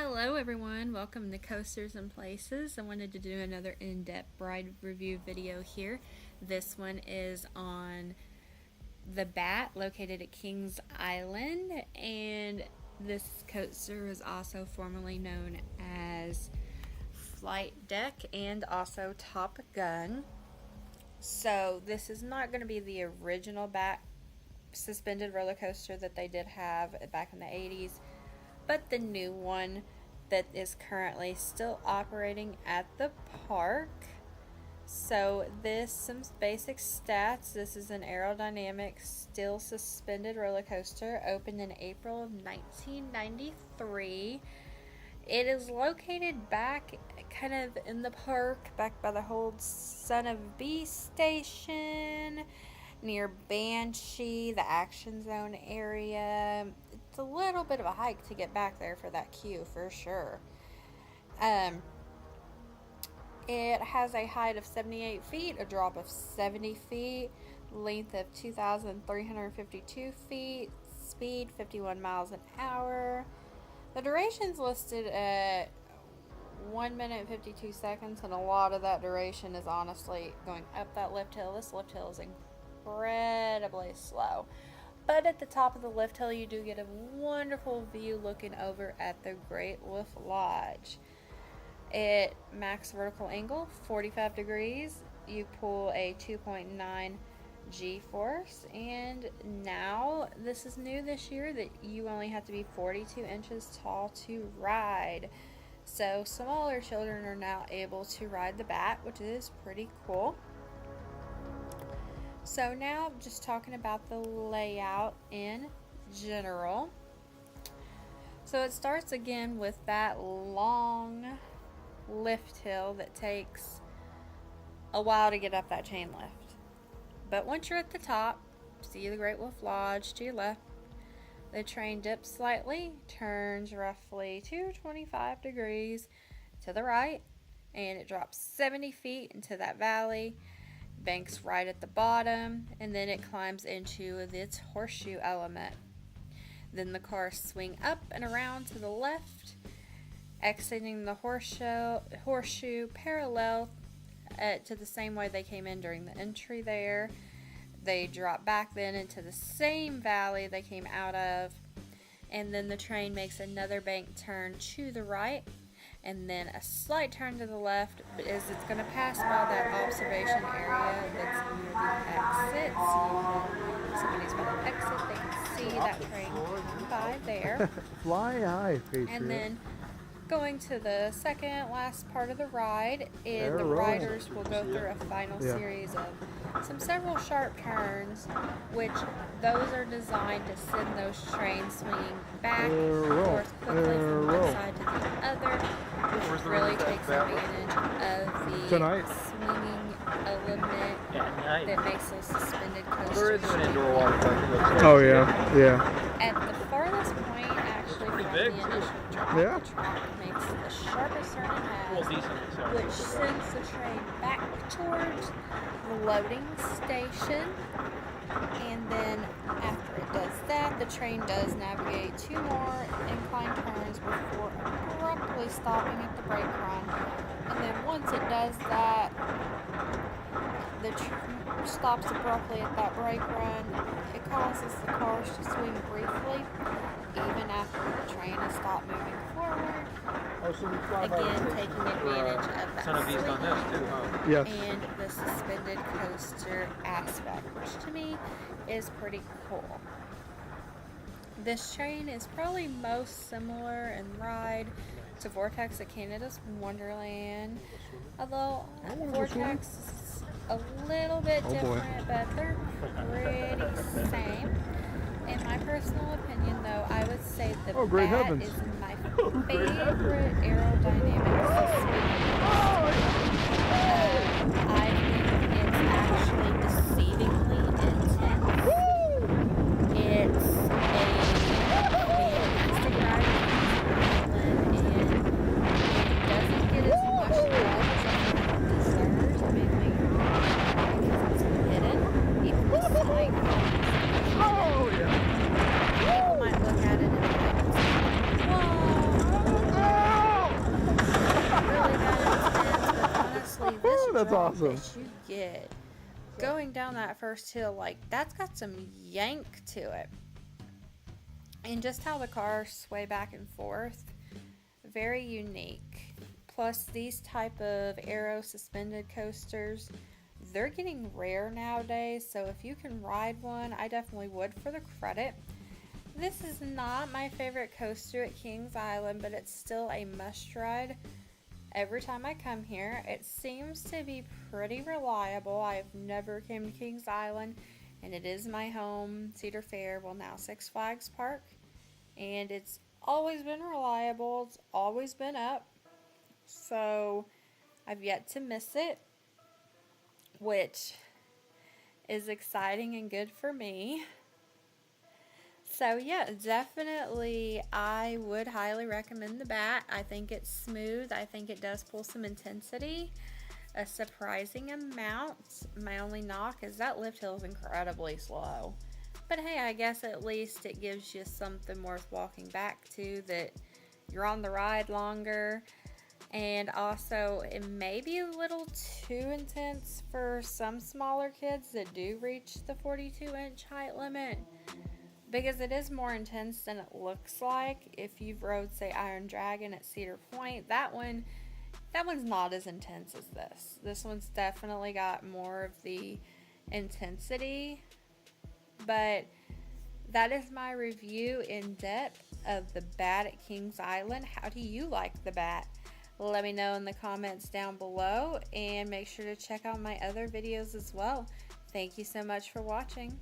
Hello everyone, welcome to Coasters and Places. I wanted to do another in-depth ride review video here. This one is on the Bat located at Kings Island, and this coaster is also formerly known as Flight Deck and also Top Gun. So this is not going to be the original Bat suspended roller coaster that they did have back in the 80s, but the new one that is currently still operating at the park. So some basic stats. This is an aerodynamic still suspended roller coaster, opened in April of 1993. It is located back kind of in the park, back by the old Son of Bee station, near Banshee, the Action Zone area. It's a little bit of a hike to get back there for that queue for sure. It has a height of 78 feet, a drop of 70 feet, length of 2,352 feet, speed 51 miles an hour. The duration's listed at 1 minute 52 seconds, and a lot of that duration is honestly going up that lift hill. This lift hill is incredibly slow, but at the top of the lift hill you do get a wonderful view looking over at the Great Wolf Lodge. At max vertical angle 45 degrees, you pull a 2.9 G-force, and now this is new this year that you only have to be 42 inches tall to ride. So smaller children are now able to ride the Bat, which is pretty cool. So now just talking about the layout in general. So it starts again with that long lift hill that takes a while to get up that chain lift. But once you're at the top, see the Great Wolf Lodge to your left. The train dips slightly, turns roughly 225 degrees to the right, and it drops 70 feet into that valley. Banks right at the bottom, and then it climbs into its horseshoe element. Then the cars swing up and around to the left, exiting the horseshoe parallel to the same way they came in during the entry there. They drop back then into the same valley they came out of, and then the train makes another bank turn to the right, and then a slight turn to the left, as it's going to pass by that observation area that's near the exit. So if somebody's by the exit, they can see that train come by there. Fly high, Patriot. And then going to the second last part of the ride, the riders will go through a final series of several sharp turns, which those are designed to send those trains swinging back and forth quickly from one side to the other, which really takes advantage of the swinging element that makes those suspended coasters. Oh yeah. At the farthest point, actually, from the initial drop, the track makes the sharpest turn it has, which sends the train back towards the loading station. And then after it does that, the train does navigate 2 more incline turns before abruptly stopping at the brake run. And then once it does that, the train stops abruptly at that brake run. It causes the cars to swing briefly, even after the train has stopped moving forward. Again, taking advantage of that swinging and the suspended coaster aspect, which to me is pretty cool. This train is probably most similar in ride to Vortex at Canada's Wonderland, although Vortex is a little bit different, but they're pretty same. In my personal opinion, though, I would say the Bat is my favorite aerodynamic suspended coaster. I think it's actually deceivingly intense. It's a fantastic ride on the island, and it doesn't get as much love as I think it deserves, mainly because it's hidden, even the sign. People might look at it and be like, whoa, That's drop awesome. that you get going down that first hill, like that's got some yank to it. And just how the cars sway back and forth, very unique. Plus these type of aero suspended coasters, they're getting rare nowadays, so if you can ride one, I definitely would for the credit. This is not my favorite coaster at Kings Island, but it's still a must ride every time I come here. It seems to be pretty reliable. I've never came to Kings Island, and it is my home, Cedar Fair, well now Six Flags Park, and it's always been reliable. It's always been up, so I've yet to miss it, which is exciting and good for me. So yeah, definitely I would highly recommend the Bat. I think it's smooth. I think it does pull some intensity, a surprising amount. My only knock is that lift hill is incredibly slow. But hey, I guess at least it gives you something worth walking back to, that you're on the ride longer. And also, it may be a little too intense for some smaller kids that do reach the 42-inch height limit, because it is more intense than it looks like. If you've rode, say, Iron Dragon at Cedar Point, that one's not as intense as this. This one's definitely got more of the intensity. But that is my review in depth of the Bat at Kings Island. How do you like the Bat? Let me know in the comments down below, and make sure to check out my other videos as well. Thank you so much for watching.